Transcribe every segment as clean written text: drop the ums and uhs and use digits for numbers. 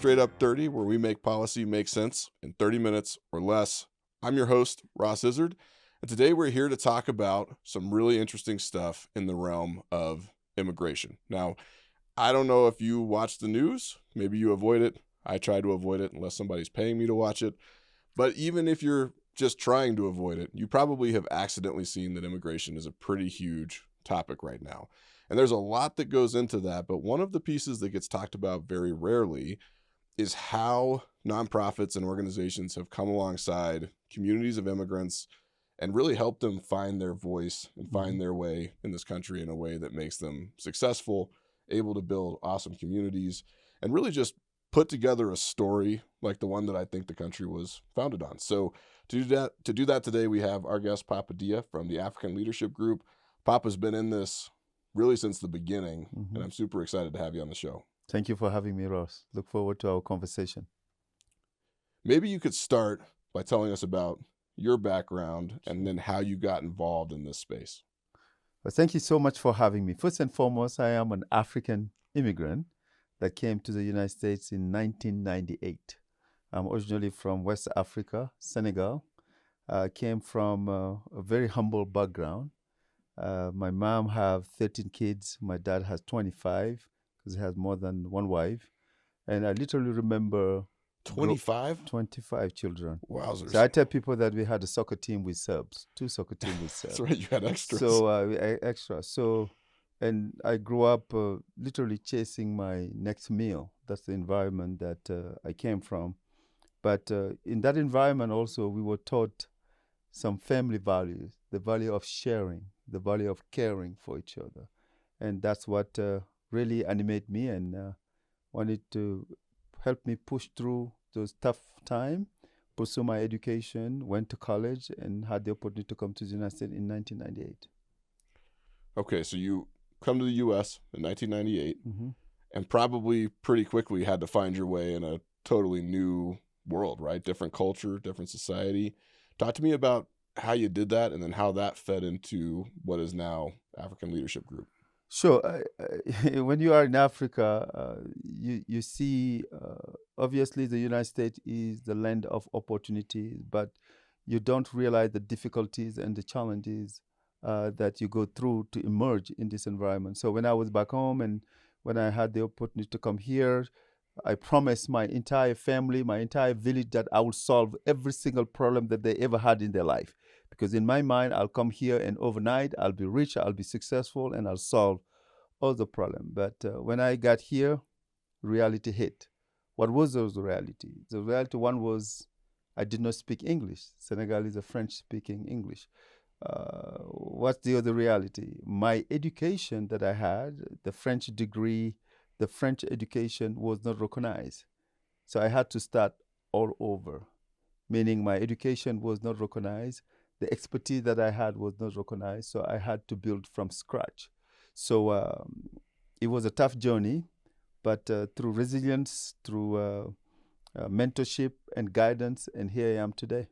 Straight Up 30, where we make policy make sense in 30 minutes or less. I'm your host, Ross Izard, and today we're here to talk about some really interesting stuff in the realm of immigration. Now, I don't know if you watch the news. Maybe you avoid it. I try to avoid it unless somebody's paying me to watch it. But even if you're just trying to avoid it, you probably have accidentally seen that immigration is a pretty huge topic right now. And there's a lot that goes into that, but one of the pieces that gets talked about very rarely is how nonprofits and organizations have come alongside communities of immigrants and really helped them find their voice and find their way in this country in a way that makes them successful, able to build awesome communities, and really just put together a story like the one that I think the country was founded on. So to do that today, we have our guest, Papa Dia from the African Leadership Group. Papa's been in this really since the beginning, and I'm super excited to have you on the show. Thank you for having me, Ross. Look forward to our conversation. Maybe you could start by telling us about your background and then how you got involved in this space. Well, thank you so much for having me. First and foremost, I am an African immigrant that came to the United States in 1998. I'm originally from West Africa, Senegal. I came from a very humble background. My mom have 13 kids. My dad has 25 because he has more than one wife. And I literally remember 25 children. Wowzers. So I tell people that we had a soccer team with subs, 2 soccer teams with subs. That's right, you had extras. So extra. So, and I grew up literally chasing my next meal. That's the environment that I came from. But in that environment also, we were taught some family values, the value of sharing, the value of caring for each other. And that's what really animated me and wanted to help me push through those tough times, pursue my education, went to college, and had the opportunity to come to the United States in 1998. Okay, so you come to the U.S. in 1998 and probably pretty quickly had to find your way in a totally new world, right? Different culture, different society. Talk to me about how you did that and then how that fed into what is now African Leadership Group. Sure. When you are in Africa, you see, obviously, the United States is the land of opportunities, but you don't realize the difficulties and the challenges that you go through to emerge in this environment. So when I was back home and when I had the opportunity to come here, I promised my entire family, my entire village that I would solve every single problem that they ever had in their life. Because in my mind, I'll come here and overnight, I'll be rich, I'll be successful, and I'll solve all the problems. But when I got here, reality hit. What was those reality? The reality one was I did not speak English. Senegal is a French-speaking English. What's the other reality? My education that I had, the French degree, the French education was not recognized. So I had to start all over, meaning my education was not recognized. The expertise that I had was not recognized, so I had to build from scratch. So it was a tough journey, but through resilience, through mentorship and guidance, and here I am today.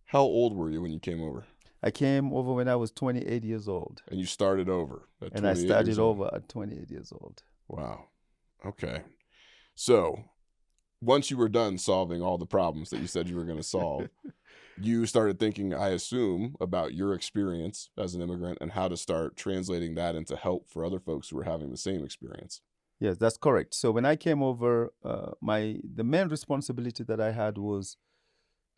How old were you when you came over? I came over when I was 28 years old. And you started over at 28 And I started years old. over at 28 years old. Wow. Okay. So once you were done solving all the problems that you said you were going to solve, you started thinking, I assume, about your experience as an immigrant and how to start translating that into help for other folks who are having the same experience. Yes, that's correct. So when I came over, the main responsibility that I had was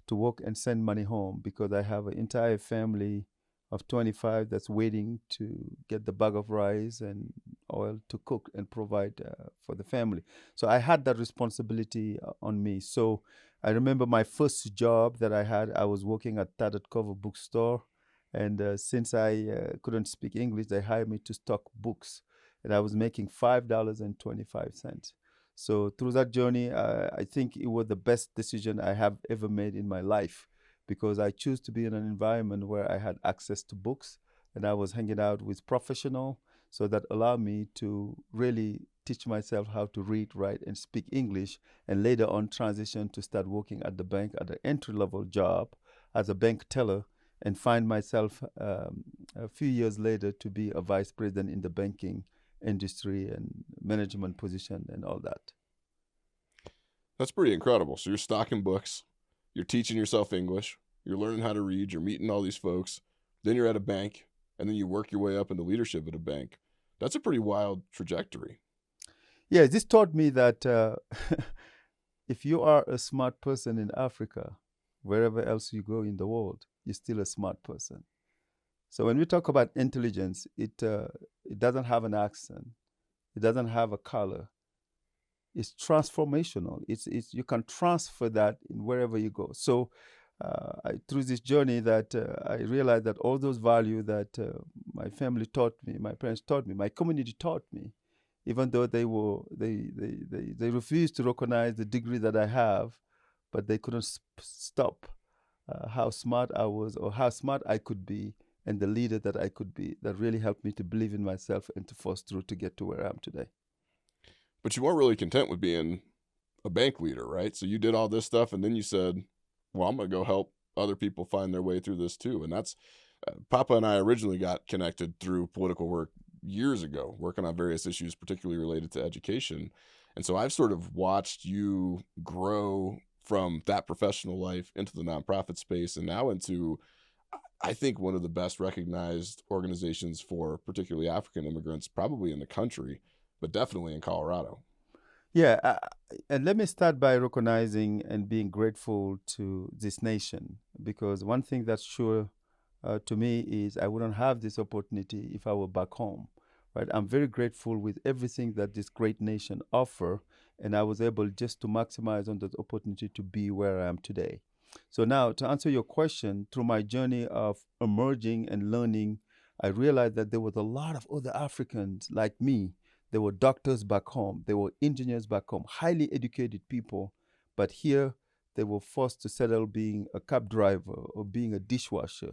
to work and send money home because I have an entire family of 25 that's waiting to get the bag of rice and oil to cook and provide for the family. So I had that responsibility on me. So I remember my first job that I had, I was working at Tattered Cover Bookstore. And since I couldn't speak English, they hired me to stock books. And I was making $5.25. So through that journey, I think it was the best decision I have ever made in my life because I chose to be in an environment where I had access to books and I was hanging out with professionals. So that allowed me to really teach myself how to read, write, and speak English, and later on transition to start working at the bank at an entry-level job as a bank teller and find myself a few years later to be a vice president in the banking industry and management position and all that. That's pretty incredible. So you're stocking books, you're teaching yourself English, you're learning how to read, you're meeting all these folks, then you're at a bank, and then you work your way up into leadership at a bank. That's a pretty wild trajectory. Yeah, this taught me that if you are a smart person in Africa, wherever else you go in the world, you're still a smart person. So when we talk about intelligence, it doesn't have an accent, it doesn't have a color. It's transformational. It's you can transfer that in wherever you go. So through this journey, that I realized that all those values that my family taught me, my parents taught me, my community taught me, even though they refused to recognize the degree that I have, but they couldn't stop how smart I was or how smart I could be and the leader that I could be. That really helped me to believe in myself and to force through to get to where I am today. But you weren't really content with being a bank leader, right? So you did all this stuff, and then you said, well, I'm going to go help other people find their way through this too. And that's Papa and I originally got connected through political work years ago, working on various issues, particularly related to education. And so I've sort of watched you grow from that professional life into the nonprofit space and now into, I think, one of the best recognized organizations for particularly African immigrants, probably in the country, but definitely in Colorado. Yeah, and let me start by recognizing and being grateful to this nation, because one thing that's sure to me is I wouldn't have this opportunity if I were back home, right? I'm very grateful with everything that this great nation offer, and I was able just to maximize on that opportunity to be where I am today. So now, to answer your question, through my journey of emerging and learning, I realized that there was a lot of other Africans like me. There were doctors back home, there were engineers back home, highly educated people, but here they were forced to settle being a cab driver or being a dishwasher.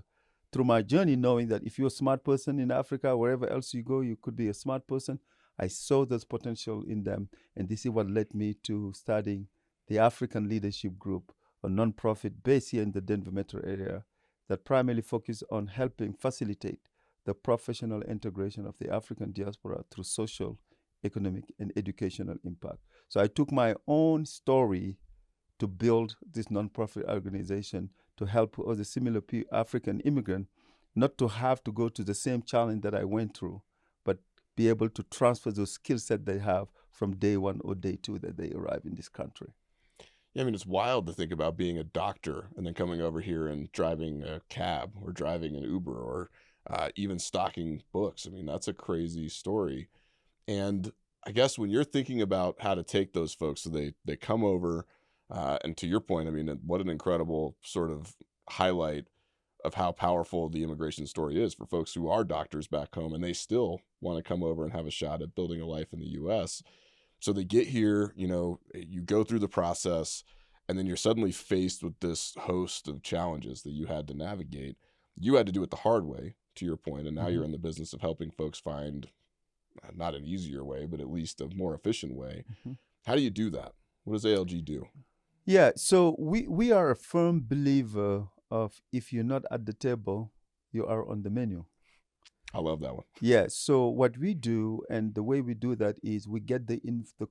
Through my journey, knowing that if you're a smart person in Africa, wherever else you go, you could be a smart person, I saw this potential in them. And this is what led me to starting the African Leadership Group, a nonprofit based here in the Denver metro area that primarily focuses on helping facilitate the professional integration of the African diaspora through social, economic, and educational impact. So I took my own story to build this nonprofit organization to help other similar African immigrants not to have to go to the same challenge that I went through, but be able to transfer those skill set they have from day one or day two that they arrive in this country. Yeah, I mean, it's wild to think about being a doctor and then coming over here and driving a cab or driving an Uber or even stocking books. I mean, that's a crazy story. And I guess when you're thinking about how to take those folks, so they come over, and to your point, I mean, what an incredible sort of highlight of how powerful the immigration story is for folks who are doctors back home and they still want to come over and have a shot at building a life in the U.S. So they get here, you go through the process, and then you're suddenly faced with this host of challenges that you had to navigate. You had to do it the hard way, to your point, and now you're in the business of helping folks find not an easier way, but at least a more efficient way. How do you do that? What does ALG do? Yeah, so we are a firm believer of if you're not at the table, you are on the menu. I love that one. Yeah, so what we do and the way we do that is we get the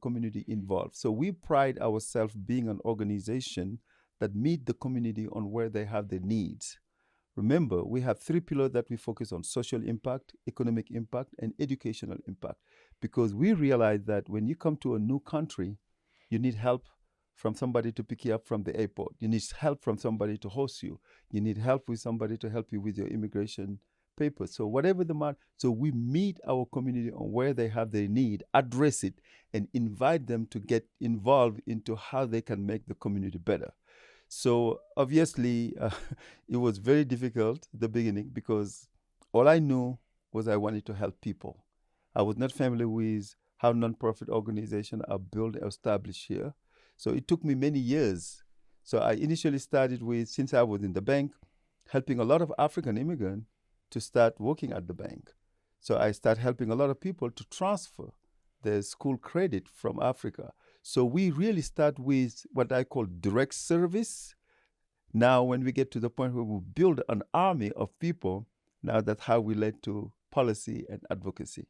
community involved. So we pride ourselves being an organization that meet the community on where they have their needs. Remember, we have 3 pillars that we focus on: social impact, economic impact, and educational impact. Because we realize that when you come to a new country, you need help from somebody to pick you up from the airport. You need help from somebody to host you. You need help with somebody to help you with your immigration papers. So whatever the matter, so we meet our community on where they have their need, address it, and invite them to get involved into how they can make the community better. So obviously, it was very difficult at the beginning because all I knew was I wanted to help people. I was not familiar with how nonprofit organizations are built and established here. So it took me many years. So I initially started with, since I was in the bank, helping a lot of African immigrants to start working at the bank. So I started helping a lot of people to transfer their school credit from Africa. So we really start with what I call direct service. Now, when we get to the point where we build an army of people, now that's how we led to policy and advocacy.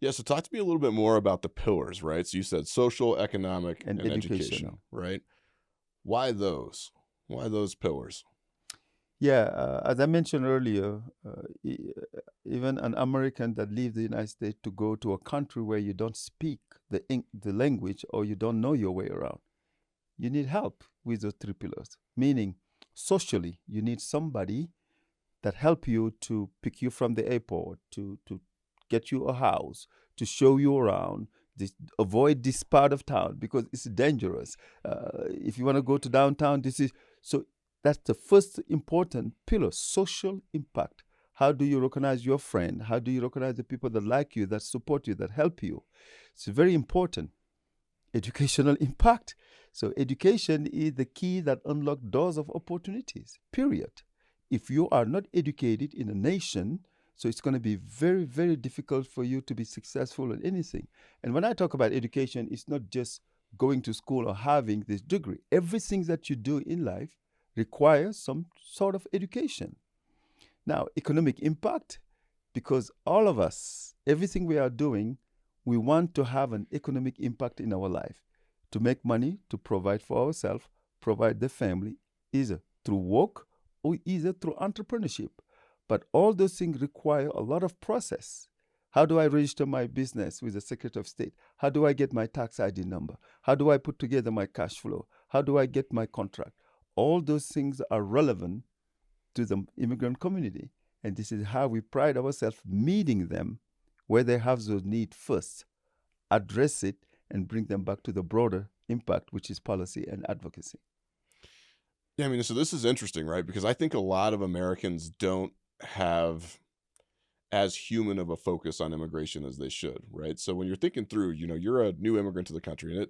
Yeah, so talk to me a little bit more about the pillars, right? So you said social, economic, and and education, educational. right? Why those? Why those pillars? Yeah, as I mentioned earlier, even an American that leaves the United States to go to a country where you don't speak the language or you don't know your way around, you need help with those three pillars. Meaning, socially, you need somebody that help you to pick you from the airport, to get you a house, to show you around, avoid this part of town because it's dangerous. If you want to go to downtown, this is so. That's the first important pillar: social impact. How do you recognize your friend? How do you recognize the people that like you, that support you, that help you? It's very important. Educational impact. So education is the key that unlocks doors of opportunities, period. If you are not educated in a nation, so it's going to be very, very difficult for you to be successful in anything. And when I talk about education, it's not just going to school or having this degree. Everything that you do in life requires some sort of education. Now, economic impact, because all of us, everything we are doing, we want to have an economic impact in our life, to make money, to provide for ourselves, provide the family, either through work or either through entrepreneurship. But all those things require a lot of process. How do I register my business with the Secretary of State? How do I get my tax ID number? How do I put together my cash flow? How do I get my contract? All those things are relevant to the immigrant community. And this is how we pride ourselves meeting them where they have those needs first, address it, and bring them back to the broader impact, which is policy and advocacy. Yeah, I mean, so this is interesting, right? Because I think a lot of Americans don't have as human of a focus on immigration as they should, right? So when you're thinking through, you're a new immigrant to the country, and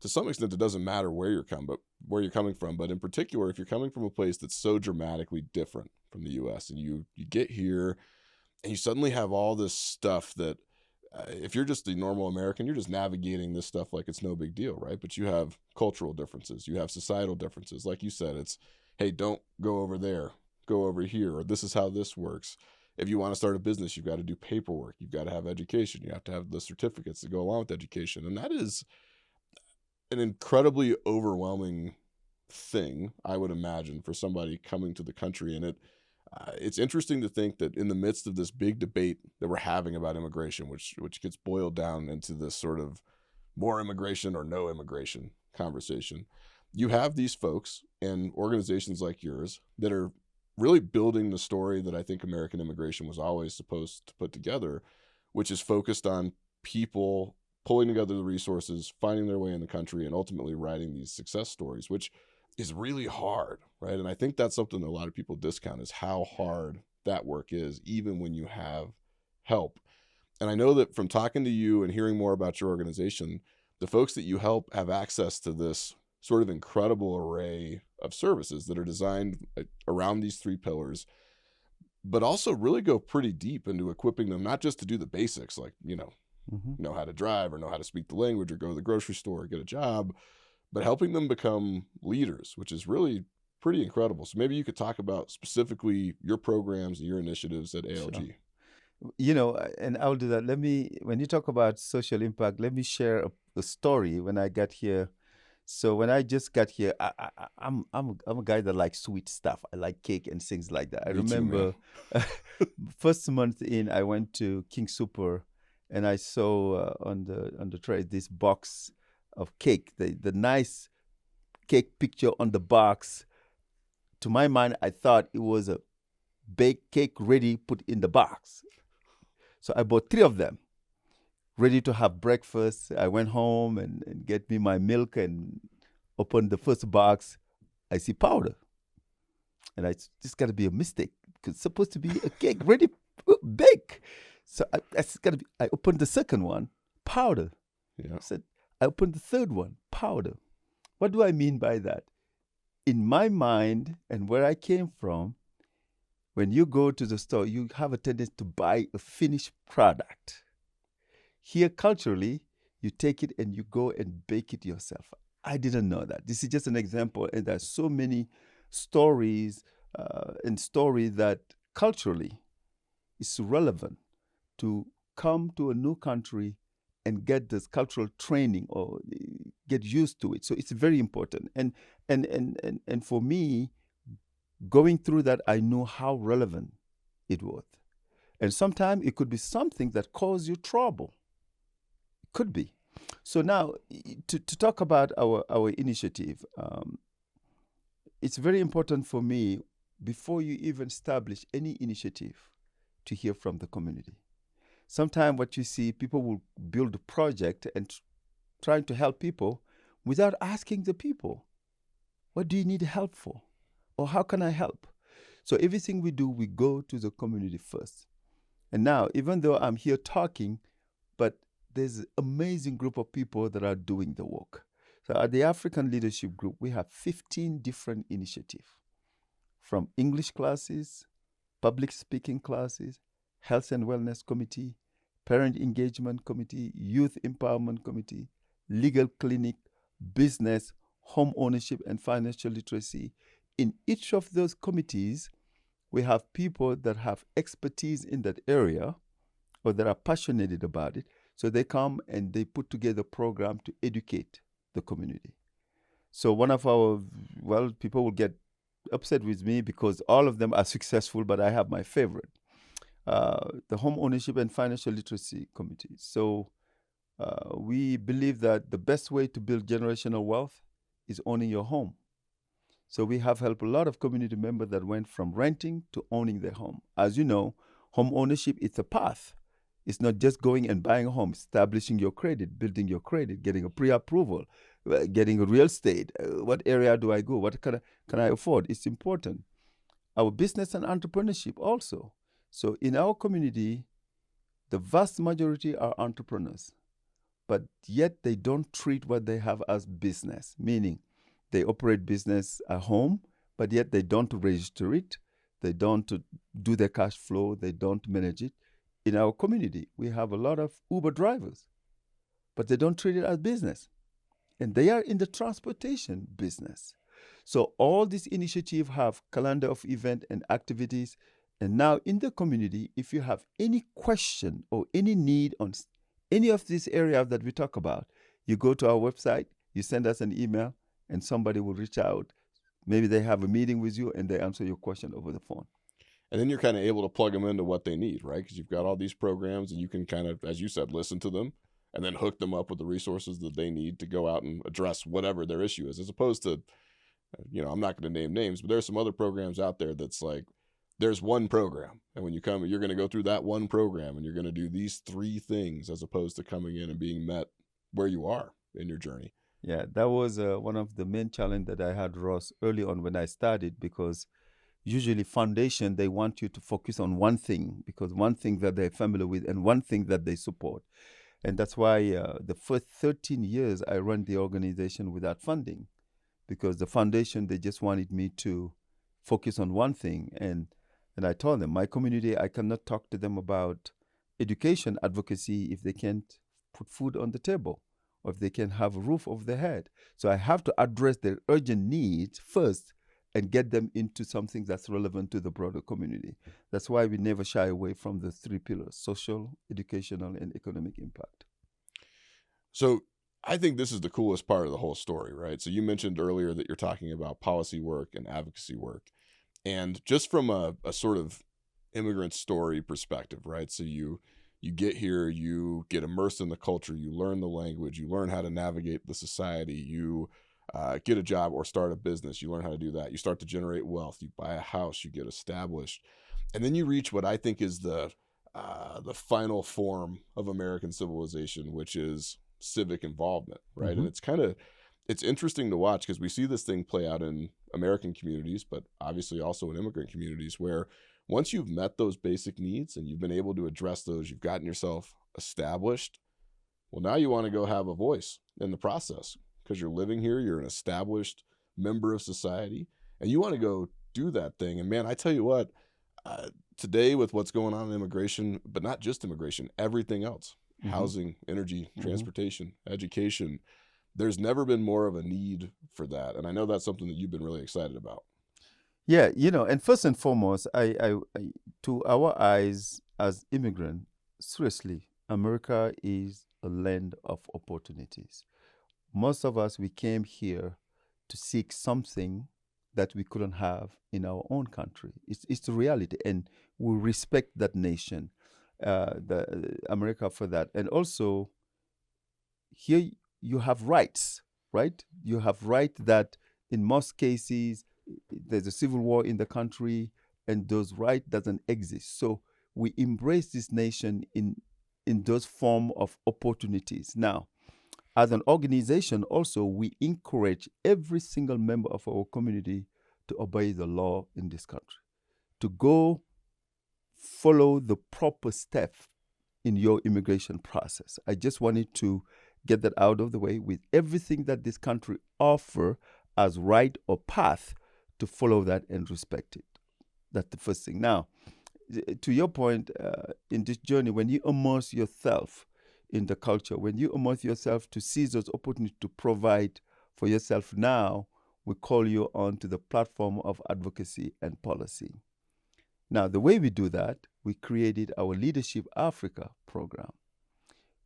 to some extent, it doesn't matter where you're coming from. But in particular, if you're coming from a place that's so dramatically different from the U.S., and you get here, and you suddenly have all this stuff that, if you're just a normal American, you're just navigating this stuff like it's no big deal, right? But you have cultural differences, you have societal differences. Like you said, it's, hey, don't go over there, go over here, or this is how this works. If you want to start a business, you've got to do paperwork, you've got to have education, you have to have the certificates that go along with education. And that is an incredibly overwhelming thing, I would imagine, for somebody coming to the country. And it's interesting to think that in the midst of this big debate that we're having about immigration, which gets boiled down into this sort of more immigration or no immigration conversation, you have these folks and organizations like yours that are really building the story that I think American immigration was always supposed to put together, which is focused on people pulling together the resources, finding their way in the country, and ultimately writing these success stories, which is really hard, right? And I think that's something that a lot of people discount, is how hard that work is, even when you have help. And I know that from talking to you and hearing more about your organization, the folks that you help have access to this sort of incredible array of services that are designed around these three pillars, but also really go pretty deep into equipping them, not just to do the basics, like, know how to drive or know how to speak the language or go to the grocery store or get a job, but helping them become leaders, which is really pretty incredible. So maybe you could talk about specifically your programs and your initiatives at ALG. Sure. And I'll do that. When you talk about social impact, let me share a story when I got here. So when I just got here, I'm a guy that likes sweet stuff. I like cake and things like that. I Me too, remember first month in, I went to King Super, and I saw on the tray this box of cake, the nice cake picture on the box. To my mind, I thought it was a baked cake ready put in the box. So I bought 3 of them, ready to have breakfast. I went home and get me my milk and opened the first box. I see powder. And this got to be a mistake, because it's supposed to be a cake ready bake. So I opened the second one, powder. Yeah. I opened the third one, powder. What do I mean by that? In my mind and where I came from, when you go to the store, you have a tendency to buy a finished product. Here, culturally, you take it and you go and bake it yourself. I didn't know that. This is just an example, and there's so many stories that culturally is relevant to come to a new country and get this cultural training or get used to it. So it's very important. And for me, going through that, I know how relevant it was. And sometimes it could be something that caused you trouble. It could be. So now, to talk about our initiative, it's very important for me, before you even establish any initiative, to hear from the community. Sometimes what you see, people will build a project and trying to help people without asking the people, what do you need help for? Or how can I help? So everything we do, we go to the community first. And now, even though I'm here talking, but there's an amazing group of people that are doing the work. So at the African Leadership Group, we have 15 different initiatives, from English classes, public speaking classes, health and wellness committee, parent engagement committee, youth empowerment committee, legal clinic, business, home ownership, and financial literacy. In each of those committees, we have people that have expertise in that area or that are passionate about it. So they come and they put together a program to educate the community. So one of our, people will get upset with me because all of them are successful, but I have my favorite, the Home Ownership and Financial Literacy Committee. So we believe that the best way to build generational wealth is owning your home. So we have helped a lot of community members that went from renting to owning their home. As you know, home ownership is a path. It's not just going and buying a home, establishing your credit, building your credit, getting a pre-approval, getting a real estate. What area do I go? What can I afford? It's important. Our business and entrepreneurship also. So in our community, the vast majority are entrepreneurs, but yet they don't treat what they have as business, meaning they operate business at home, but yet they don't register it. They don't do their cash flow. They don't manage it. In our community, we have a lot of Uber drivers, but they don't treat it as business. And they are in the transportation business. So all these initiatives have calendar of events and activities. And now in the community, if you have any question or any need on any of these areas that we talk about, you go to our website, you send us an email, and somebody will reach out. Maybe they have a meeting with you and they answer your question over the phone. And then you're kind of able to plug them into what they need, right? Because you've got all these programs and you can kind of, as you said, listen to them and then hook them up with the resources that they need to go out and address whatever their issue is, as opposed to, I'm not going to name names, but there's some other programs out there that's like, there's one program. And when you come, you're going to go through that one program and you're going to do these 3 things, as opposed to coming in and being met where you are in your journey. Yeah, that was one of the main challenges that I had, Ross, early on when I started, because usually foundation, they want you to focus on one thing, because one thing that they're familiar with and one thing that they support. And that's why the first 13 years I ran the organization without funding, because the foundation, they just wanted me to focus on one thing. And I told them, my community, I cannot talk to them about education advocacy if they can't put food on the table, or if they can have a roof over their head. So I have to address their urgent needs first and get them into something that's relevant to the broader community. That's why we never shy away from the 3 pillars: social, educational, and economic impact. So I think this is the coolest part of the whole story, right? So you mentioned earlier that you're talking about policy work and advocacy work. And just from a sort of immigrant story perspective, right? So you get here, you get immersed in the culture, you learn the language, you learn how to navigate the society, you get a job or start a business, you learn how to do that, you start to generate wealth, you buy a house, you get established, and then you reach what I think is the final form of American civilization, which is civic involvement, right? Mm-hmm. And it's interesting to watch, because we see this thing play out in American communities, but obviously also in immigrant communities, where once you've met those basic needs and you've been able to address those, you've gotten yourself established, well, now you want to go have a voice in the process, because you're living here, you're an established member of society, and you want to go do that thing. And man, I tell you what, today with what's going on in immigration, but not just immigration, everything else, housing, energy, transportation, education, there's never been more of a need for that. And I know that's something that you've been really excited about. Yeah, and first and foremost, I to our eyes as immigrant, seriously, America is a land of opportunities. Most of us, we came here to seek something that we couldn't have in our own country. It's the reality, and we respect that nation, the America, for that. And also, here you have rights, right? You have right that in most cases there's a civil war in the country, and those right doesn't exist. So we embrace this nation in those form of opportunities. Now, as an organization, also, we encourage every single member of our community to obey the law in this country, to go follow the proper step in your immigration process. I just wanted to get that out of the way, with everything that this country offer as right or path, to follow that and respect it. That's the first thing. Now, to your point, in this journey, when you immerse yourself in the culture, when you immerse yourself to seize those opportunities to provide for yourself, now we call you on to the platform of advocacy and policy. Now, the way we do that, we created our Leadership Africa program,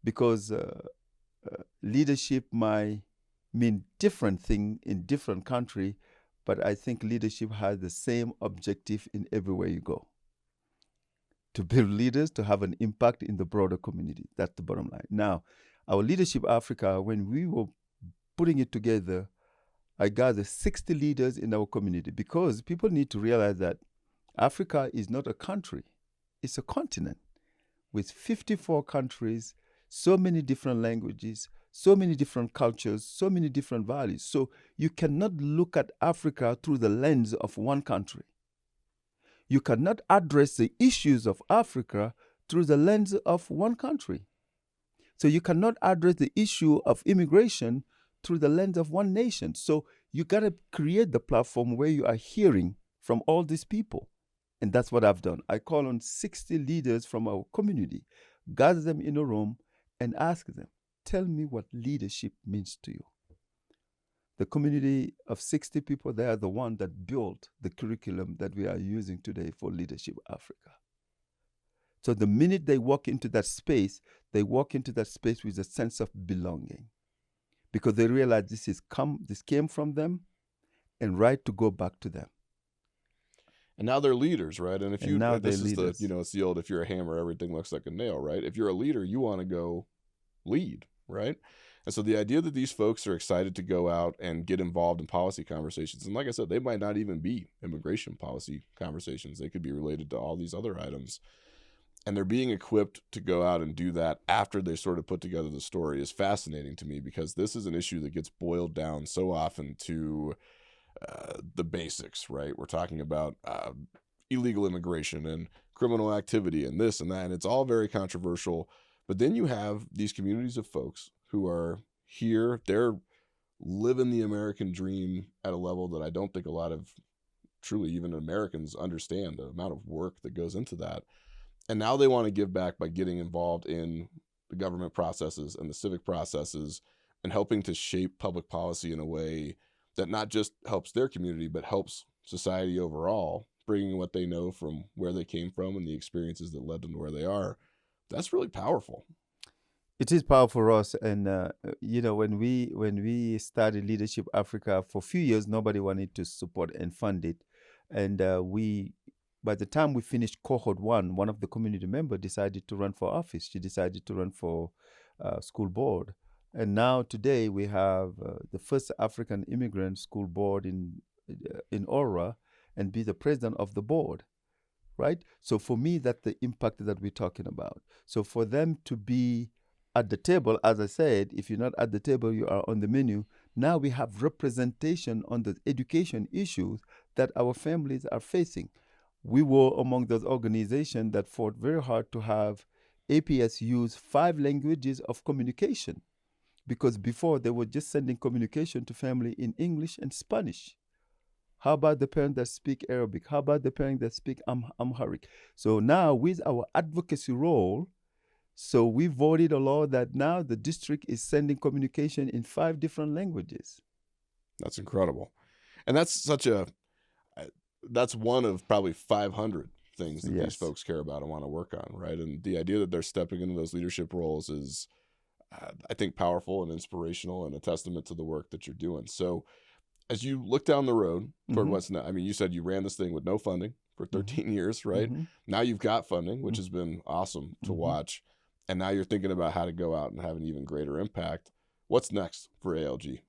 because leadership might mean different thing in different country, but I think leadership has the same objective in everywhere you go: to build leaders, to have an impact in the broader community. That's the bottom line. Now, our Leadership Africa, when we were putting it together, I gathered 60 leaders in our community, because people need to realize that Africa is not a country, it's a continent with 54 countries, so many different languages, so many different cultures, so many different values. So you cannot look at Africa through the lens of one country. You cannot address the issues of Africa through the lens of one country. So you cannot address the issue of immigration through the lens of one nation. So you got to create the platform where you are hearing from all these people. And that's what I've done. I call on 60 leaders from our community, gather them in a room, and ask them, tell me what leadership means to you. The community of 60 people, they are the one that built the curriculum that we are using today for Leadership Africa. So the minute they walk into that space, they walk into that space with a sense of belonging, because they realize this came from them, and right to go back to them. And now they're leaders, right? And if And you, now this they're is leaders. it's the old, if you're a hammer, everything looks like a nail, right? If you're a leader, you want to go lead, right? And so the idea that these folks are excited to go out and get involved in policy conversations, and like I said, they might not even be immigration policy conversations. They could be related to all these other items. And they're being equipped to go out and do that after they sort of put together the story is fascinating to me, because this is an issue that gets boiled down so often to the basics, right? We're talking about illegal immigration and criminal activity and this and that, and it's all very controversial. But then you have these communities of folks who are here, they're living the American dream at a level that I don't think a lot of truly even Americans understand, the amount of work that goes into that. And now they want to give back by getting involved in the government processes and the civic processes and helping to shape public policy in a way that not just helps their community, but helps society overall, bringing what they know from where they came from and the experiences that led them to where they are. That's really powerful. It is powerful, Ross. And when we started Leadership Africa, for a few years, nobody wanted to support and fund it. And by the time we finished cohort one of the community members decided to run for office. She decided to run for school board. And now today we have the first African immigrant school board in Aura, and be the president of the board, right? So for me, that's the impact that we're talking about. So for them to be at the table, as I said, if you're not at the table, you are on the menu. Now we have representation on the education issues that our families are facing. We were among those organizations that fought very hard to have APS use 5 languages of communication, because before they were just sending communication to family in English and Spanish. How about the parents that speak Arabic? How about the parents that speak Amharic? So now with our advocacy role, so we voted a law that now the district is sending communication in 5 different languages. That's incredible. And that's one of probably 500 things that these Yes. folks care about and want to work on, right? And the idea that they're stepping into those leadership roles is, I think, powerful and inspirational and a testament to the work that you're doing. So as you look down the road toward Mhm. what's next, I mean, you said you ran this thing with no funding for Mhm. 13 years, right? Mhm. Now you've got funding, which Mhm. has been awesome to Mhm. watch. And now you're thinking about how to go out and have an even greater impact. What's next for ALG?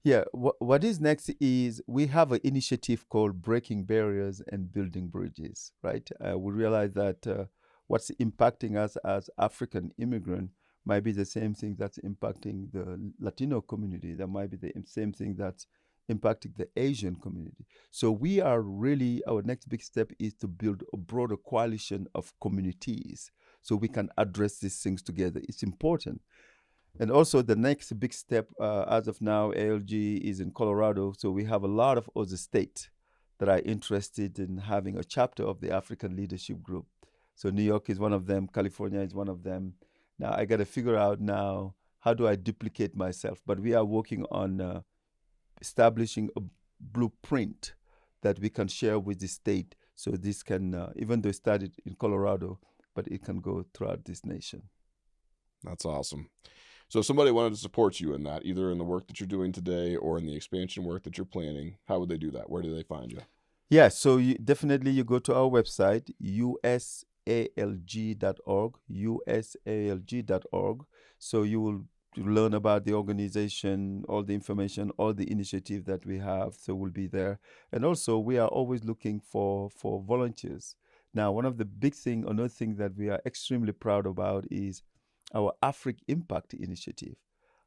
Yeah, what is next is we have an initiative called Breaking Barriers and Building Bridges, right? We realize that what's impacting us as African immigrant might be the same thing that's impacting the Latino community. That might be the same thing that's impacting the Asian community. So we are really, our next big step is to build a broader coalition of communities so we can address these things together. It's important. And also, the next big step, as of now, ALG is in Colorado. So we have a lot of other states that are interested in having a chapter of the African Leadership Group. So New York is one of them. California is one of them. Now I got to figure out now, how do I duplicate myself? But we are working on establishing a blueprint that we can share with the state. So this can, even though it started in Colorado, but it can go throughout this nation. That's awesome. So if somebody wanted to support you in that, either in the work that you're doing today or in the expansion work that you're planning, how would they do that? Where do they find you? Yeah, so you go to our website, usalg.org, usalg.org. So you will learn about the organization, all the information, all the initiative that we have. So we'll be there. And also, we are always looking for volunteers. Now, another thing that we are extremely proud about is our Africa Impact Initiative.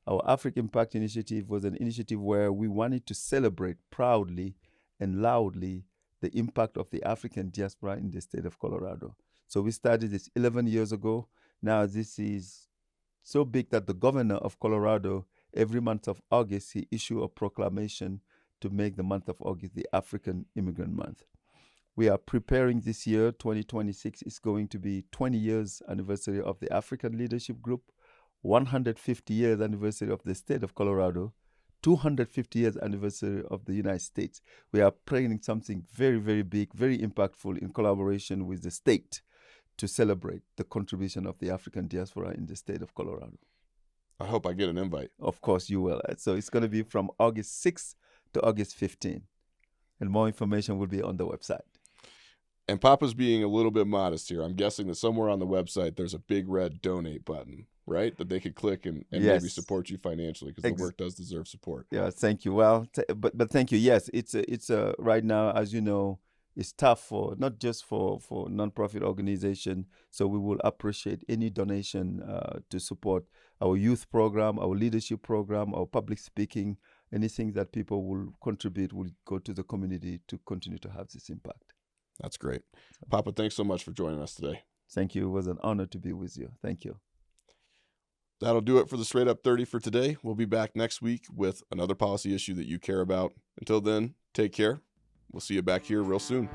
Our Africa Impact Initiative was an initiative where we wanted to celebrate proudly and loudly the impact of the African diaspora in the state of Colorado. So we started this 11 years ago. Now this is so big that the governor of Colorado, every month of August, he issue a proclamation to make the month of August the African Immigrant Month. We are preparing this year, 2026 is going to be 20 years anniversary of the African Leadership Group, 150 years anniversary of the state of Colorado, 250 years anniversary of the United States. We are planning something very, very big, very impactful in collaboration with the state to celebrate the contribution of the African diaspora in the state of Colorado. I hope I get an invite. Of course you will. So it's going to be from August 6th to August 15th. And more information will be on the website. And Papa's being a little bit modest here. I'm guessing that somewhere on the website there's a big red donate button, right? That they could click and Yes. maybe support you financially, because the work does deserve support. Yeah, thank you. Well, but thank you. Yes, it's right now, as you know, it's tough for not just for nonprofit organization. So we will appreciate any donation to support our youth program, our leadership program, our public speaking. Anything that people will contribute will go to the community to continue to have this impact. That's great. Papa, thanks so much for joining us today. Thank you. It was an honor to be with you. Thank you. That'll do it for the Straight Up 30 for today. We'll be back next week with another policy issue that you care about. Until then, take care. We'll see you back here real soon.